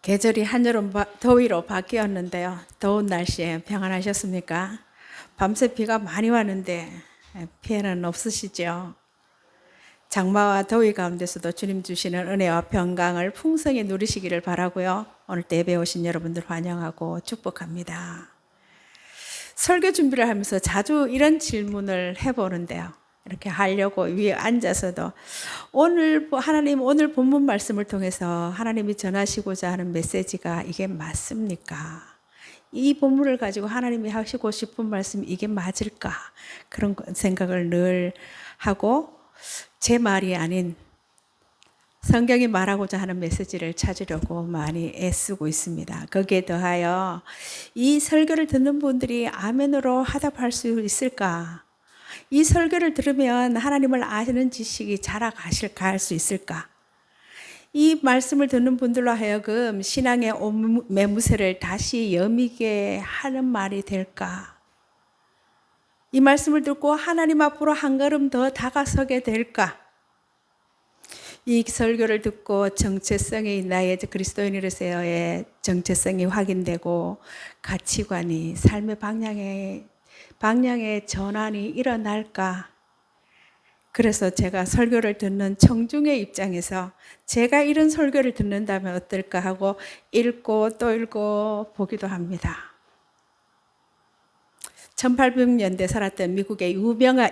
계절이 한여름 더위로 바뀌었는데요. 더운 날씨에 평안하셨습니까? 밤새 비가 많이 왔는데 피해는 없으시죠? 장마와 더위 가운데서도 주님 주시는 은혜와 평강을 풍성히 누리시기를 바라고요. 오늘 또 예배 오신 여러분들 환영하고 축복합니다. 설교 준비를 하면서 자주 이런 질문을 해보는데요. 이렇게 하려고 위에 앉아서도 하나님 오늘 본문 말씀을 통해서 하나님이 전하시고자 하는 메시지가 이게 맞습니까? 이 본문을 가지고 하나님이 하시고 싶은 말씀 이게 맞을까? 그런 생각을 늘 하고 제 말이 아닌 성경이 말하고자 하는 메시지를 찾으려고 많이 애쓰고 있습니다. 거기에 더하여 이 설교를 듣는 분들이 아멘으로 화답할 수 있을까? 이 설교를 들으면 하나님을 아시는 지식이 자라갈 수 있을까? 이 말씀을 듣는 분들로 하여금 신앙의 매무새를 다시 여미게 하는 말이 될까? 이 말씀을 듣고 하나님 앞으로 한 걸음 더 다가서게 될까? 이 설교를 듣고 정체성이 나의 그리스도인으로서의 정체성이 확인되고 가치관이 삶의 방향의 전환이 일어날까? 그래서 제가 설교를 듣는 청중의 입장에서 제가 이런 설교를 듣는다면 어떨까 하고 읽고 또 읽고 보기도 합니다. 1800년대 살았던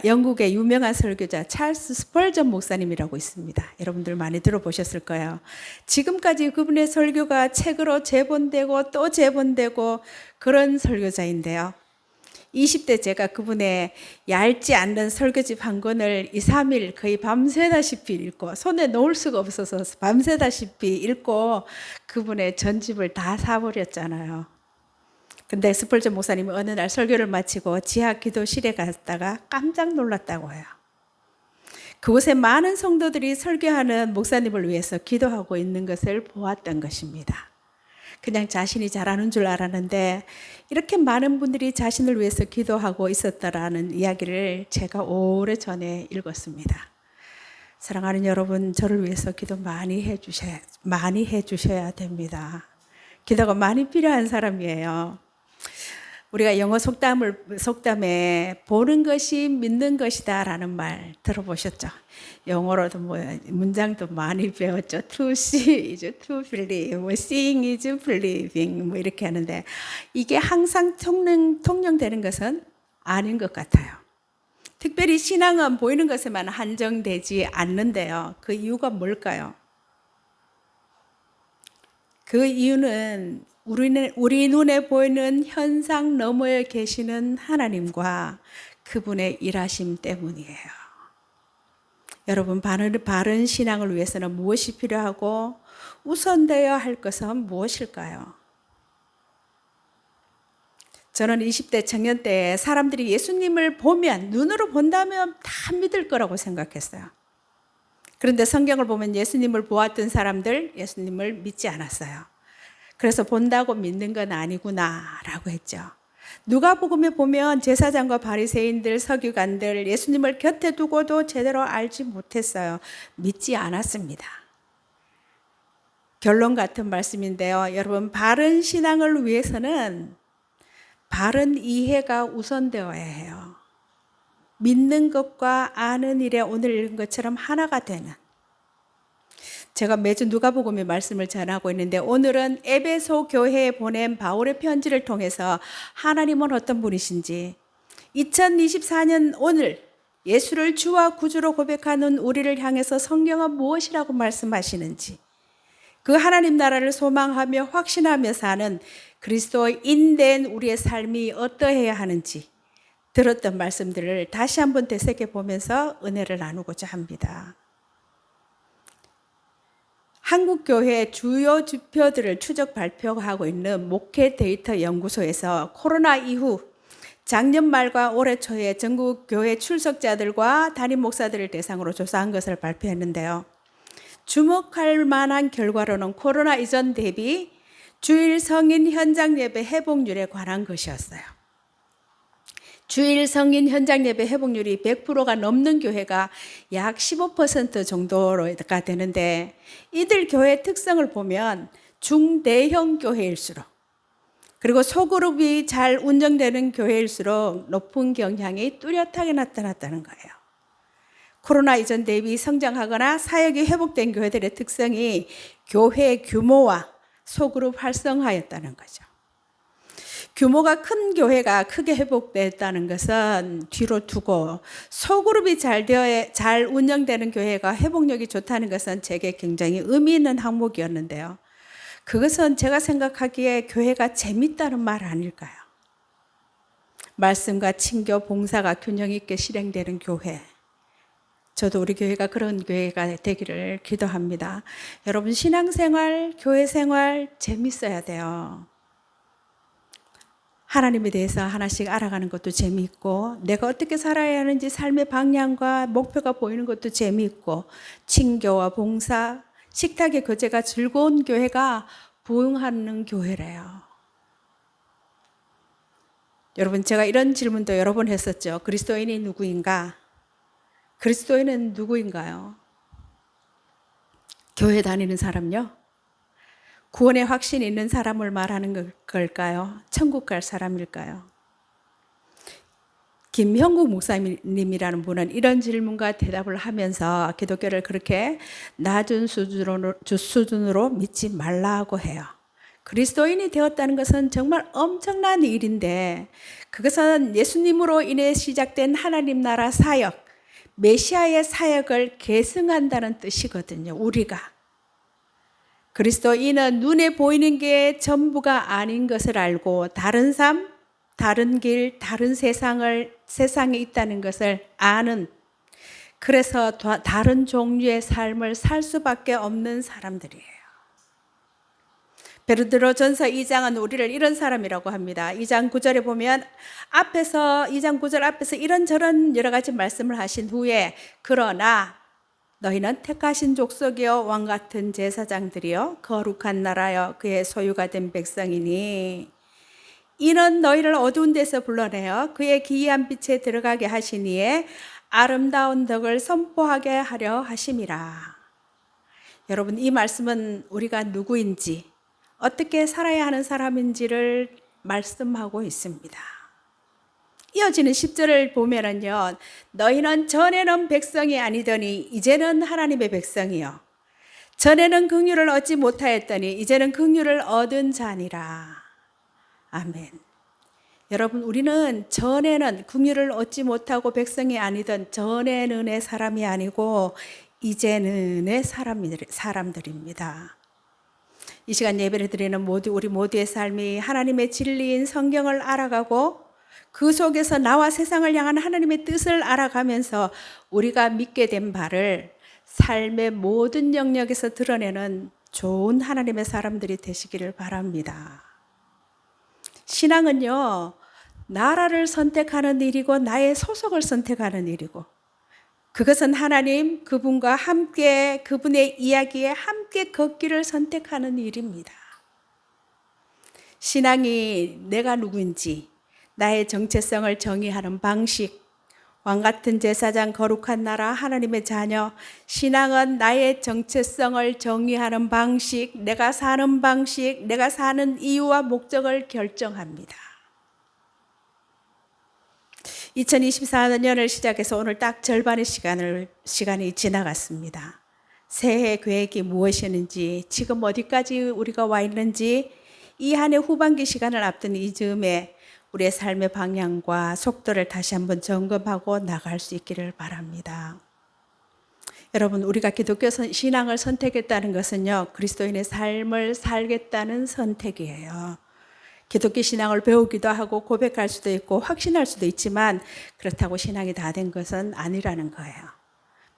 영국의 유명한 설교자 찰스 스펄전 목사님이라고 있습니다. 여러분들 많이 들어보셨을 거예요. 지금까지 그분의 설교가 책으로 재본되고 또 재본되고 그런 설교자인데요. 20대 제가 그분의 얇지 않는 설교집 한 권을 2, 3일 거의 밤새다시피 읽고 손에 놓을 수가 없어서 밤새다시피 읽고 그분의 전집을 다 사버렸잖아요. 근데 스펄전 목사님이 어느 날 설교를 마치고 지하 기도실에 갔다가 깜짝 놀랐다고 해요. 그곳에 많은 성도들이 설교하는 목사님을 위해서 기도하고 있는 것을 보았던 것입니다. 그냥 자신이 잘하는 줄 알았는데 이렇게 많은 분들이 자신을 위해서 기도하고 있었다라는 이야기를 제가 오래전에 읽었습니다. 사랑하는 여러분, 저를 위해서 기도 많이 해주셔야 됩니다. 기도가 많이 필요한 사람이에요. 우리가 영어 속담에 보는 것이 믿는 것이다 라는 말 들어보셨죠? 영어로도 문장도 많이 배웠죠. To see is to believe, seeing is believing 이렇게 하는데 이게 항상 통용되는 것은 아닌 것 같아요. 특별히 신앙은 보이는 것에만 한정되지 않는데요. 그 이유가 뭘까요? 그 이유는 우리 눈에 보이는 현상 너머에 계시는 하나님과 그분의 일하심 때문이에요. 여러분, 바른 신앙을 위해서는 무엇이 필요하고 우선되어야 할 것은 무엇일까요? 저는 20대 청년 때 사람들이 예수님을 눈으로 본다면 다 믿을 거라고 생각했어요. 그런데 성경을 보면 예수님을 보았던 사람들, 예수님을 믿지 않았어요. 그래서 본다고 믿는 건 아니구나라고 했죠. 누가복음에 보면 제사장과 바리새인들, 서기관들 예수님을 곁에 두고도 제대로 알지 못했어요. 믿지 않았습니다. 결론 같은 말씀인데요. 여러분, 바른 신앙을 위해서는 바른 이해가 우선되어야 해요. 믿는 것과 아는 일에 오늘 읽은 것처럼 하나가 되는. 제가 매주 누가복음의 말씀을 전하고 있는데 오늘은 에베소 교회에 보낸 바울의 편지를 통해서 하나님은 어떤 분이신지 2024년 오늘 예수를 주와 구주로 고백하는 우리를 향해서 성경은 무엇이라고 말씀하시는지 그 하나님 나라를 소망하며 확신하며 사는 그리스도인된 우리의 삶이 어떠해야 하는지 들었던 말씀들을 다시 한번 되새겨 보면서 은혜를 나누고자 합니다. 한국교회 주요 지표들을 추적 발표하고 있는 목회 데이터 연구소에서 코로나 이후 작년 말과 올해 초에 전국 교회 출석자들과 담임 목사들을 대상으로 조사한 것을 발표했는데요. 주목할 만한 결과로는 코로나 이전 대비 주일 성인 현장 예배 회복률에 관한 것이었어요. 주일 성인 현장 예배 회복률이 100%가 넘는 교회가 약 15% 정도가 되는데 이들 교회 특성을 보면 중대형 교회일수록, 그리고 소그룹이 잘 운영되는 교회일수록 높은 경향이 뚜렷하게 나타났다는 거예요. 코로나 이전 대비 성장하거나 사역이 회복된 교회들의 특성이 교회 규모와 소그룹 활성화였다는 거죠. 규모가 큰 교회가 크게 회복됐다는 것은 뒤로 두고 소그룹이 잘 운영되는 교회가 회복력이 좋다는 것은 제게 굉장히 의미 있는 항목이었는데요. 그것은 제가 생각하기에 교회가 재밌다는 말 아닐까요? 말씀과 친교, 봉사가 균형 있게 실행되는 교회. 저도 우리 교회가 그런 교회가 되기를 기도합니다. 여러분, 신앙생활, 교회생활 재밌어야 돼요. 하나님에 대해서 하나씩 알아가는 것도 재미있고, 내가 어떻게 살아야 하는지 삶의 방향과 목표가 보이는 것도 재미있고, 친교와 봉사, 식탁의 교제가 즐거운 교회가 부흥하는 교회래요. 여러분, 제가 이런 질문도 여러 번 했었죠. 그리스도인이 누구인가? 그리스도인은 누구인가요? 교회 다니는 사람요? 구원의 확신이 있는 사람을 말하는 걸까요? 천국 갈 사람일까요? 김형국 목사님이라는 분은 이런 질문과 대답을 하면서 기독교를 그렇게 낮은 수준으로 믿지 말라고 해요. 그리스도인이 되었다는 것은 정말 엄청난 일인데, 그것은 예수님으로 인해 시작된 하나님 나라 사역, 메시아의 사역을 계승한다는 뜻이거든요. 우리가. 그리스도인은 눈에 보이는 게 전부가 아닌 것을 알고 다른 삶, 다른 길, 다른 세상에 있다는 것을 아는, 그래서 다른 종류의 삶을 살 수밖에 없는 사람들이에요. 베드로전서 2장은 우리를 이런 사람이라고 합니다. 2장 9절에 보면 2장 9절 앞에서 이런저런 여러 가지 말씀을 하신 후에, 그러나 너희는 택하신 족속이요 왕같은 제사장들이요 거룩한 나라여 그의 소유가 된 백성이니 이는 너희를 어두운 데서 불러내어 그의 기이한 빛에 들어가게 하시니에 아름다운 덕을 선포하게 하려 하심이라. 여러분, 이 말씀은 우리가 누구인지, 어떻게 살아야 하는 사람인지를 말씀하고 있습니다. 이어지는 10절을 보면은요, 너희는 전에는 백성이 아니더니 이제는 하나님의 백성이요, 전에는 긍휼을 얻지 못하였더니 이제는 긍휼을 얻은 자니라. 아멘. 여러분, 우리는 전에는 긍휼을 얻지 못하고 백성이 아니던 전에는의 사람이 아니고 이제는의 사람들입니다. 이 시간 예배를 드리는 우리 모두의 삶이 하나님의 진리인 성경을 알아가고 그 속에서 나와 세상을 향한 하나님의 뜻을 알아가면서 우리가 믿게 된 바를 삶의 모든 영역에서 드러내는 좋은 하나님의 사람들이 되시기를 바랍니다. 신앙은요, 나라를 선택하는 일이고 나의 소속을 선택하는 일이고, 그것은 하나님, 그분과 함께, 그분의 이야기에 함께 걷기를 선택하는 일입니다. 신앙이 내가 누구인지, 나의 정체성을 정의하는 방식, 왕같은 제사장, 거룩한 나라, 하나님의 자녀, 신앙은 나의 정체성을 정의하는 방식, 내가 사는 방식, 내가 사는 이유와 목적을 결정합니다. 2024년을 시작해서 오늘 딱 절반의 시간이 지나갔습니다. 새해 계획이 무엇이었는지, 지금 어디까지 우리가 와 있는지, 이 한 해 후반기 시간을 앞둔 이 즈음에 우리의 삶의 방향과 속도를 다시 한번 점검하고 나갈 수 있기를 바랍니다. 여러분, 우리가 기독교 신앙을 선택했다는 것은요, 그리스도인의 삶을 살겠다는 선택이에요. 기독교 신앙을 배우기도 하고 고백할 수도 있고 확신할 수도 있지만 그렇다고 신앙이 다 된 것은 아니라는 거예요.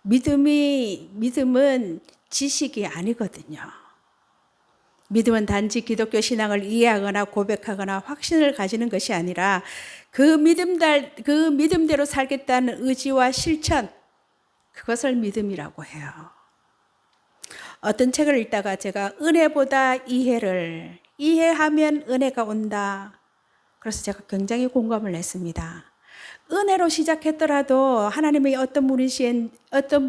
믿음은 지식이 아니거든요. 믿음은 단지 기독교 신앙을 이해하거나 고백하거나 확신을 가지는 것이 아니라 그 믿음대로 살겠다는 의지와 실천, 그것을 믿음이라고 해요. 어떤 책을 읽다가 제가 은혜보다 이해하면 은혜가 온다. 그래서 제가 굉장히 공감을 했습니다. 은혜로 시작했더라도 하나님이 어떤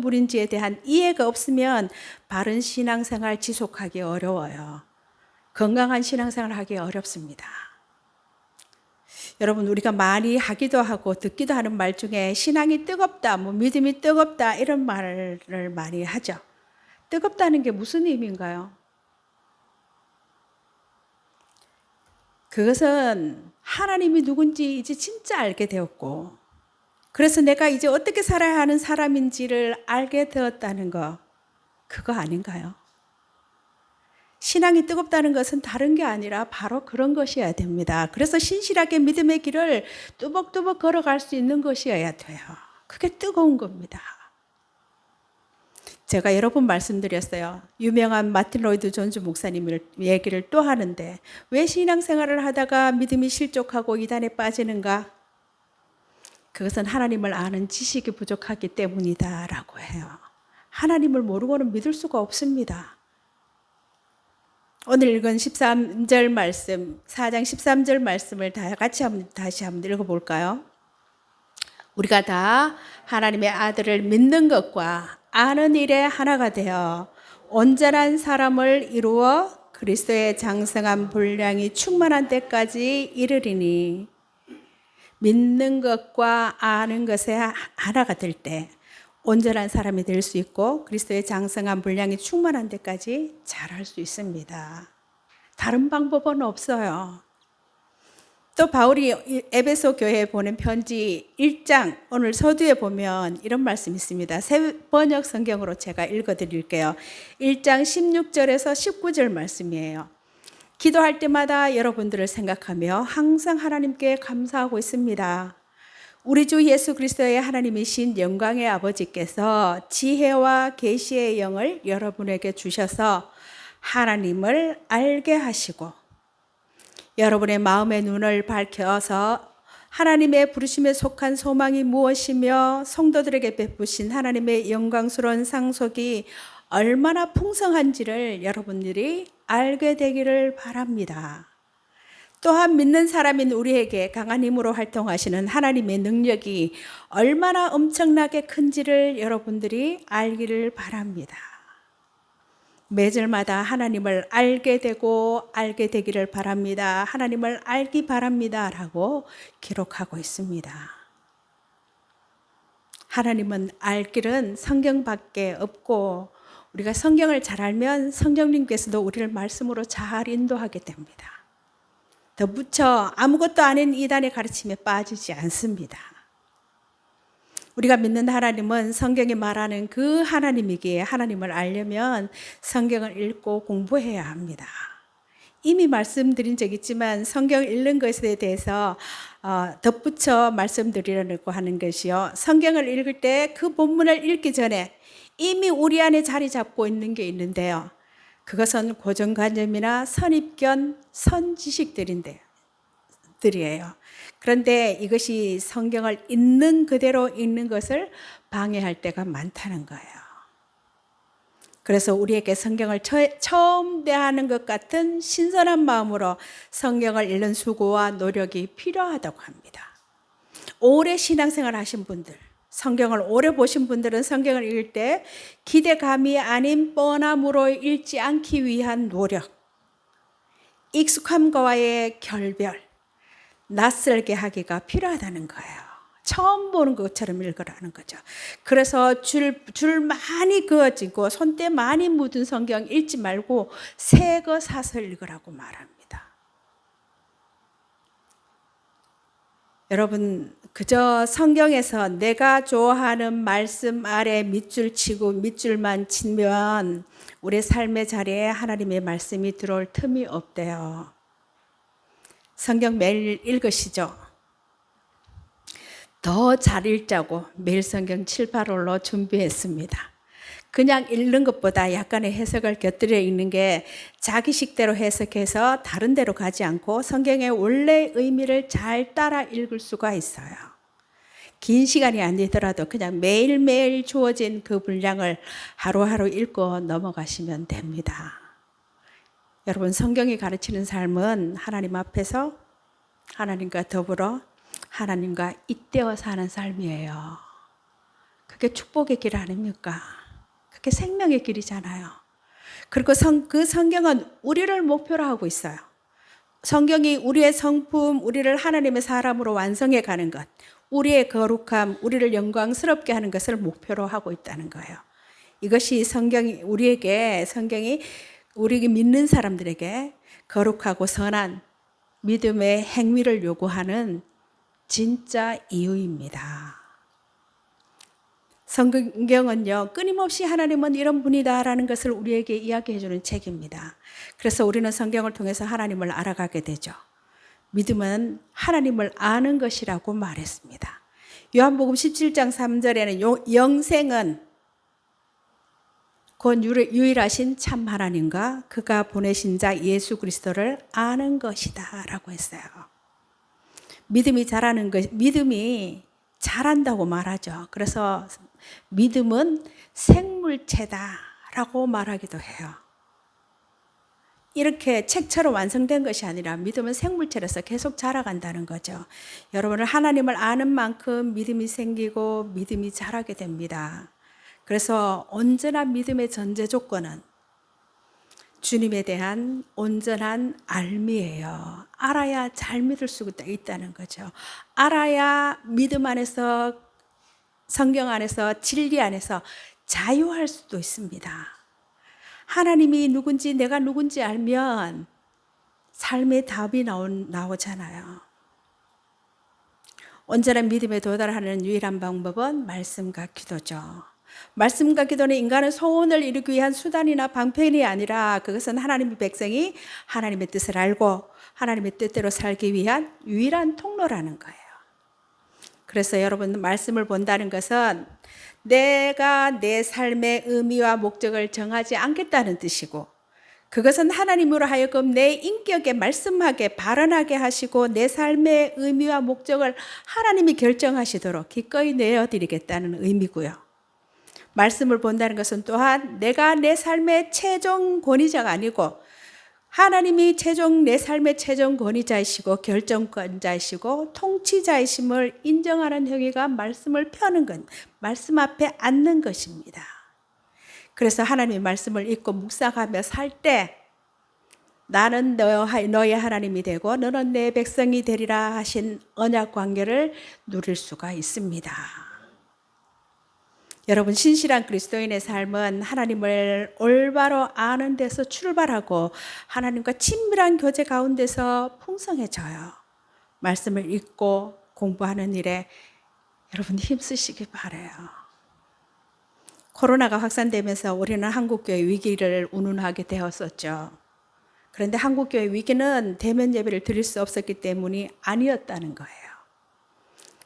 분인지에 대한 이해가 없으면 바른 신앙생활 지속하기 어려워요. 건강한 신앙생활을 하기 어렵습니다. 여러분, 우리가 많이 하기도 하고 듣기도 하는 말 중에 신앙이 뜨겁다, 믿음이 뜨겁다 이런 말을 많이 하죠. 뜨겁다는 게 무슨 의미인가요? 그것은 하나님이 누군지 이제 진짜 알게 되었고, 그래서 내가 이제 어떻게 살아야 하는 사람인지를 알게 되었다는 거, 그거 아닌가요? 신앙이 뜨겁다는 것은 다른 게 아니라 바로 그런 것이어야 됩니다. 그래서 신실하게 믿음의 길을 뚜벅뚜벅 걸어갈 수 있는 것이어야 돼요. 그게 뜨거운 겁니다. 제가 여러 번 말씀드렸어요. 유명한 마틴 로이드 존스 목사님 얘기를 또 하는데, 왜 신앙생활을 하다가 믿음이 실족하고 이단에 빠지는가? 그것은 하나님을 아는 지식이 부족하기 때문이다라고 해요. 하나님을 모르고는 믿을 수가 없습니다. 오늘 읽은 13절 말씀, 4장 13절 말씀을 다 같이 다시 한번 읽어볼까요? 우리가 다 하나님의 아들을 믿는 것과 아는 일에 하나가 되어 온전한 사람을 이루어 그리스도의 장성한 분량이 충만한 때까지 이르리니, 믿는 것과 아는 것에 하나가 될 때 온전한 사람이 될 수 있고 그리스도의 장성한 분량이 충만한 데까지 잘할 수 있습니다. 다른 방법은 없어요. 또 바울이 에베소 교회에 보낸 편지 1장 오늘 서두에 보면 이런 말씀이 있습니다. 새 번역 성경으로 제가 읽어드릴게요. 1장 16절에서 19절 말씀이에요. 기도할 때마다 여러분들을 생각하며 항상 하나님께 감사하고 있습니다. 우리 주 예수 그리스도의 하나님이신 영광의 아버지께서 지혜와 계시의 영을 여러분에게 주셔서 하나님을 알게 하시고 여러분의 마음의 눈을 밝혀서 하나님의 부르심에 속한 소망이 무엇이며 성도들에게 베푸신 하나님의 영광스러운 상속이 얼마나 풍성한지를 여러분들이 알게 되기를 바랍니다. 또한 믿는 사람인 우리에게 강한 힘으로 활동하시는 하나님의 능력이 얼마나 엄청나게 큰지를 여러분들이 알기를 바랍니다. 매절마다 하나님을 알게 되고 알게 되기를 바랍니다. 하나님을 알기 바랍니다. 라고 기록하고 있습니다. 하나님은 알 길은 성경밖에 없고 우리가 성경을 잘 알면 성령님께서도 우리를 말씀으로 잘 인도하게 됩니다. 덧붙여 아무것도 아닌 이단의 가르침에 빠지지 않습니다. 우리가 믿는 하나님은 성경이 말하는 그 하나님이기에 하나님을 알려면 성경을 읽고 공부해야 합니다. 이미 말씀드린 적 있지만 성경 읽는 것에 대해서 덧붙여 말씀드리려고 하는 것이요. 성경을 읽을 때 그 본문을 읽기 전에 이미 우리 안에 자리 잡고 있는 게 있는데요. 그것은 고정관념이나 선입견, 선지식들이에요. 그런데 이것이 성경을 있는 그대로 읽는 것을 방해할 때가 많다는 거예요. 그래서 우리에게 성경을 처음 대하는 것 같은 신선한 마음으로 성경을 읽는 수고와 노력이 필요하다고 합니다. 오래 신앙생활 하신 분들, 성경을 오래 보신 분들은 성경을 읽을 때 기대감이 아닌 뻔함으로 읽지 않기 위한 노력, 익숙함과의 결별, 낯설게 하기가 필요하다는 거예요. 처음 보는 것처럼 읽으라는 거죠. 그래서 줄 많이 그어지고 손때 많이 묻은 성경 읽지 말고 새 거 사서 읽으라고 말합니다. 여러분, 그저 성경에서 내가 좋아하는 말씀 아래 밑줄 치고 밑줄만 치면 우리 삶의 자리에 하나님의 말씀이 들어올 틈이 없대요. 성경 매일 읽으시죠? 더 잘 읽자고 매일 성경 7, 8월로 준비했습니다. 그냥 읽는 것보다 약간의 해석을 곁들여 읽는 게 자기 식대로 해석해서 다른 데로 가지 않고 성경의 원래 의미를 잘 따라 읽을 수가 있어요. 긴 시간이 아니더라도 그냥 매일매일 주어진 그 분량을 하루하루 읽고 넘어가시면 됩니다. 여러분, 성경이 가르치는 삶은 하나님 앞에서 하나님과 더불어 하나님과 잇대어 사는 삶이에요. 그게 축복의 길 아닙니까? 그게 생명의 길이잖아요. 그리고 그 성경은 우리를 목표로 하고 있어요. 성경이 우리의 성품, 우리를 하나님의 사람으로 완성해 가는 것, 우리의 거룩함, 우리를 영광스럽게 하는 것을 목표로 하고 있다는 거예요. 이것이 성경이 우리 믿는 사람들에게 거룩하고 선한 믿음의 행위를 요구하는 진짜 이유입니다. 성경은요, 끊임없이 하나님은 이런 분이다라는 것을 우리에게 이야기해 주는 책입니다. 그래서 우리는 성경을 통해서 하나님을 알아가게 되죠. 믿음은 하나님을 아는 것이라고 말했습니다. 요한복음 17장 3절에는 영생은 곧 유일하신 참 하나님과 그가 보내신 자 예수 그리스도를 아는 것이다 라고 했어요. 믿음이 잘한다고 말하죠. 그래서 믿음은 생물체다라고 말하기도 해요. 이렇게 책처럼 완성된 것이 아니라 믿음은 생물체로서 계속 자라간다는 거죠. 여러분은 하나님을 아는 만큼 믿음이 생기고 믿음이 자라게 됩니다. 그래서 온전한 믿음의 전제 조건은 주님에 대한 온전한 알미예요. 알아야 잘 믿을 수 있다는 거죠. 알아야 믿음 안에서, 성경 안에서, 진리 안에서 자유할 수도 있습니다. 하나님이 누군지, 내가 누군지 알면 삶의 답이 나오잖아요. 온전한 믿음에 도달하는 유일한 방법은 말씀과 기도죠. 말씀과 기도는 인간의 소원을 이루기 위한 수단이나 방편이 아니라 그것은 하나님의 백성이 하나님의 뜻을 알고 하나님의 뜻대로 살기 위한 유일한 통로라는 거예요. 그래서 여러분, 말씀을 본다는 것은 내가 내 삶의 의미와 목적을 정하지 않겠다는 뜻이고, 그것은 하나님으로 하여금 내 인격에 말씀하게 발언하게 하시고 내 삶의 의미와 목적을 하나님이 결정하시도록 기꺼이 내어드리겠다는 의미고요. 말씀을 본다는 것은 또한 내가 내 삶의 최종 권위자가 아니고 하나님이 내 삶의 최종 권위자이시고 결정권자이시고 통치자이심을 인정하는 행위가 말씀을 펴는 것, 말씀 앞에 앉는 것입니다. 그래서 하나님의 말씀을 읽고 묵상하며 살 때 나는 너의 하나님이 되고 너는 내 백성이 되리라 하신 언약 관계를 누릴 수가 있습니다. 여러분, 신실한 그리스도인의 삶은 하나님을 올바로 아는 데서 출발하고 하나님과 친밀한 교제 가운데서 풍성해져요. 말씀을 읽고 공부하는 일에 여러분 힘쓰시기 바라요. 코로나가 확산되면서 우리는 한국교회 위기를 운운하게 되었었죠. 그런데 한국교회 위기는 대면 예배를 드릴 수 없었기 때문이 아니었다는 거예요.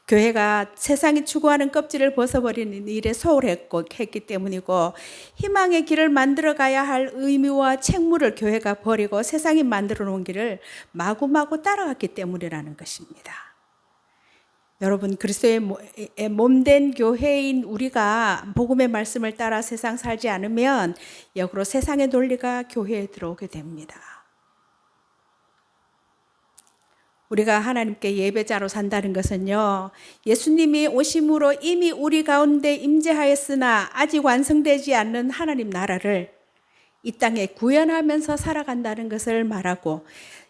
교회가 세상이 추구하는 껍질을 벗어버리는 일에 소홀했기 때문이고, 희망의 길을 만들어가야 할 의무와 책무를 교회가 버리고 세상이 만들어 놓은 길을 마구마구 따라갔기 때문이라는 것입니다. 여러분, 그리스도의 몸된 교회인 우리가 복음의 말씀을 따라 세상 살지 않으면 역으로 세상의 논리가 교회에 들어오게 됩니다. 우리가 하나님께 예배자로 산다는 것은요, 예수님이 오심으로 이미 우리 가운데 임재하였으나 아직 완성되지 않는 하나님 나라를 이 땅에 구현하면서 살아간다는 것을 말하고,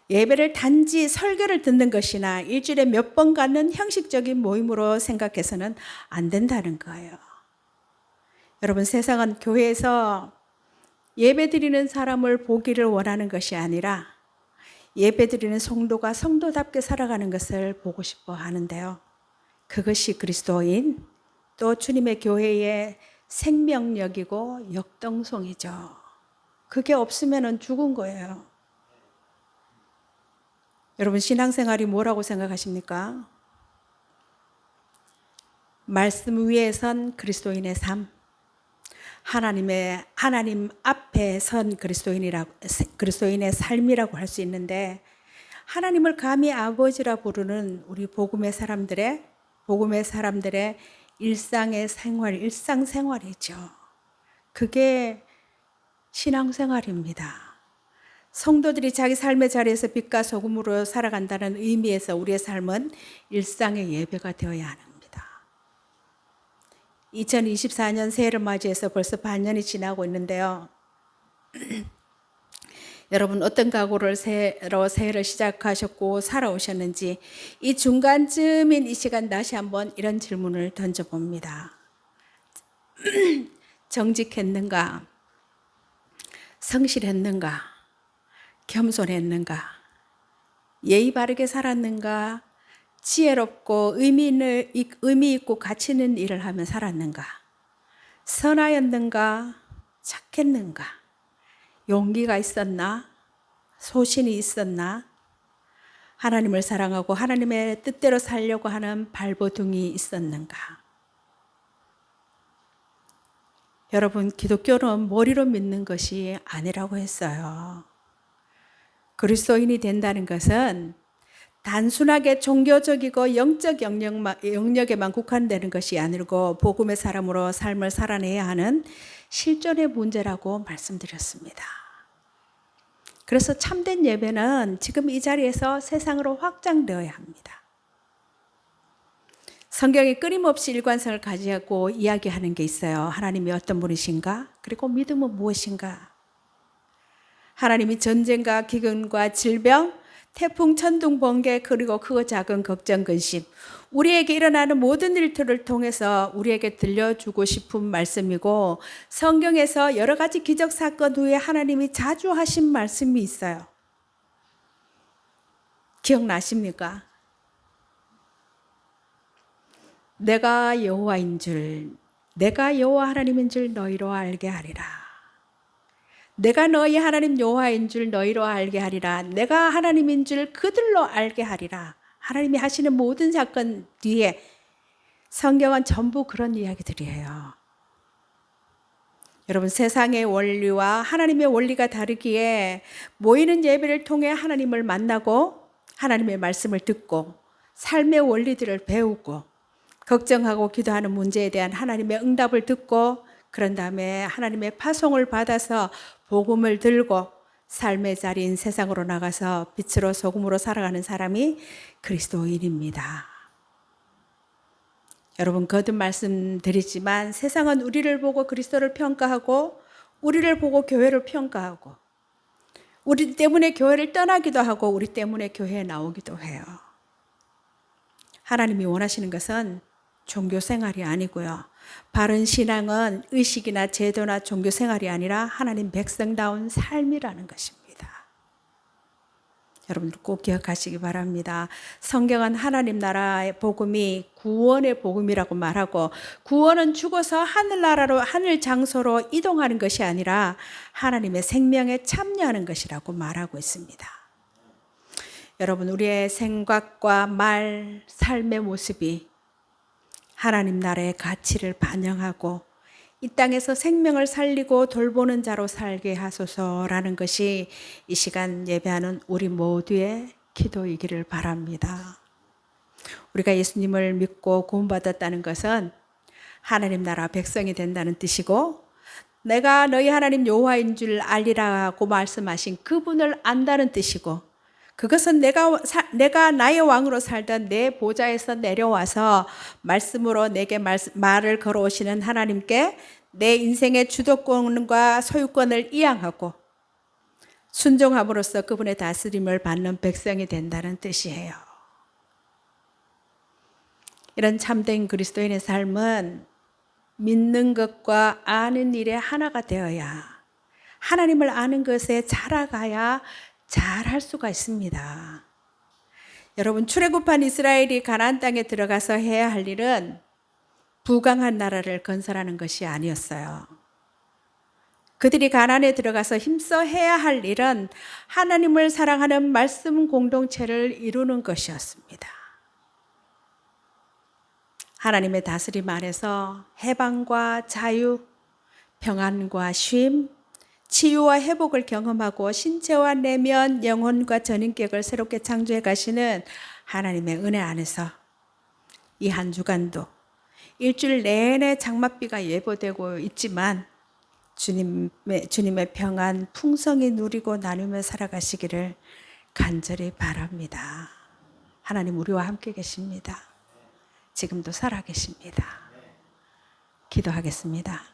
예배를 단지 설교를 듣는 것이나 일주일에 몇 번 갖는 형식적인 모임으로 생각해서는 안 된다는 거예요. 여러분, 세상은 교회에서 예배 드리는 사람을 보기를 원하는 것이 아니라 예배드리는 성도가 성도답게 살아가는 것을 보고 싶어 하는데요. 그것이 그리스도인 또 주님의 교회의 생명력이고 역동성이죠. 그게 없으면 죽은 거예요. 여러분, 신앙생활이 뭐라고 생각하십니까? 말씀 위에 선 그리스도인의 삶, 하나님 앞에 선 그리스도인의 삶이라고 할 수 있는데, 하나님을 감히 아버지라 부르는 우리 복음의 사람들의 일상생활이죠. 그게 신앙생활입니다. 성도들이 자기 삶의 자리에서 빛과 소금으로 살아간다는 의미에서 우리의 삶은 일상의 예배가 되어야 합니다. 2024년 새해를 맞이해서 벌써 반년이 지나고 있는데요. 여러분 어떤 각오를 새로 새해를 시작하셨고 살아오셨는지 이 중간쯤인 이 시간 다시 한번 이런 질문을 던져봅니다. 정직했는가? 성실했는가? 겸손했는가? 예의 바르게 살았는가? 지혜롭고 의미 있고 가치 있는 일을 하며 살았는가? 선하였는가? 착했는가? 용기가 있었나? 소신이 있었나? 하나님을 사랑하고 하나님의 뜻대로 살려고 하는 발버둥이 있었는가? 여러분, 기독교는 머리로 믿는 것이 아니라고 했어요. 그리스도인이 된다는 것은 단순하게 종교적이고 영적 영역에만 국한되는 것이 아니고 복음의 사람으로 삶을 살아내야 하는 실존의 문제라고 말씀드렸습니다. 그래서 참된 예배는 지금 이 자리에서 세상으로 확장되어야 합니다. 성경이 끊임없이 일관성을 가지고 이야기하는 게 있어요. 하나님이 어떤 분이신가? 그리고 믿음은 무엇인가? 하나님이 전쟁과 기근과 질병, 태풍, 천둥, 번개, 그리고 크고 작은 걱정, 근심, 우리에게 일어나는 모든 일들을 통해서 우리에게 들려주고 싶은 말씀이고, 성경에서 여러 가지 기적 사건 후에 하나님이 자주 하신 말씀이 있어요. 기억나십니까? 내가 여호와인 줄, 내가 여호와 하나님인 줄 너희로 알게 하리라. 내가 너희 하나님 여호와인 줄 너희로 알게 하리라. 내가 하나님인 줄 그들로 알게 하리라. 하나님이 하시는 모든 사건 뒤에 성경은 전부 그런 이야기들이에요. 여러분, 세상의 원리와 하나님의 원리가 다르기에 모이는 예배를 통해 하나님을 만나고 하나님의 말씀을 듣고 삶의 원리들을 배우고 걱정하고 기도하는 문제에 대한 하나님의 응답을 듣고 그런 다음에 하나님의 파송을 받아서 복음을 들고 삶의 자리인 세상으로 나가서 빛으로 소금으로 살아가는 사람이 그리스도인입니다. 여러분, 거듭 말씀드리지만 세상은 우리를 보고 그리스도를 평가하고 우리를 보고 교회를 평가하고 우리 때문에 교회를 떠나기도 하고 우리 때문에 교회에 나오기도 해요. 하나님이 원하시는 것은 종교 생활이 아니고요. 바른 신앙은 의식이나 제도나 종교 생활이 아니라 하나님 백성다운 삶이라는 것입니다. 여러분들 꼭 기억하시기 바랍니다. 성경은 하나님 나라의 복음이 구원의 복음이라고 말하고 구원은 죽어서 하늘나라로 하늘 장소로 이동하는 것이 아니라 하나님의 생명에 참여하는 것이라고 말하고 있습니다. 여러분, 우리의 생각과 말, 삶의 모습이 하나님 나라의 가치를 반영하고 이 땅에서 생명을 살리고 돌보는 자로 살게 하소서라는 것이 이 시간 예배하는 우리 모두의 기도이기를 바랍니다. 우리가 예수님을 믿고 구원받았다는 것은 하나님 나라 백성이 된다는 뜻이고 내가 너희 하나님 여호와인 줄 알리라고 말씀하신 그분을 안다는 뜻이고 그것은 내가 나의 왕으로 살던 내 보좌에서 내려와서 말씀으로 내게 말을 걸어오시는 하나님께 내 인생의 주도권과 소유권을 이양하고 순종함으로써 그분의 다스림을 받는 백성이 된다는 뜻이에요. 이런 참된 그리스도인의 삶은 믿는 것과 아는 일에 하나가 되어야 하나님을 아는 것에 자라가야 잘할 수가 있습니다. 여러분, 출애굽한 이스라엘이 가나안 땅에 들어가서 해야 할 일은 부강한 나라를 건설하는 것이 아니었어요. 그들이 가나안에 들어가서 힘써 해야 할 일은 하나님을 사랑하는 말씀 공동체를 이루는 것이었습니다. 하나님의 다스림 안에서 해방과 자유, 평안과 쉼, 치유와 회복을 경험하고 신체와 내면, 영혼과 전인격을 새롭게 창조해 가시는 하나님의 은혜 안에서 이 한 주간도 일주일 내내 장맛비가 예보되고 있지만 주님의 평안 풍성히 누리고 나누며 살아가시기를 간절히 바랍니다. 하나님 우리와 함께 계십니다. 지금도 살아계십니다. 기도하겠습니다.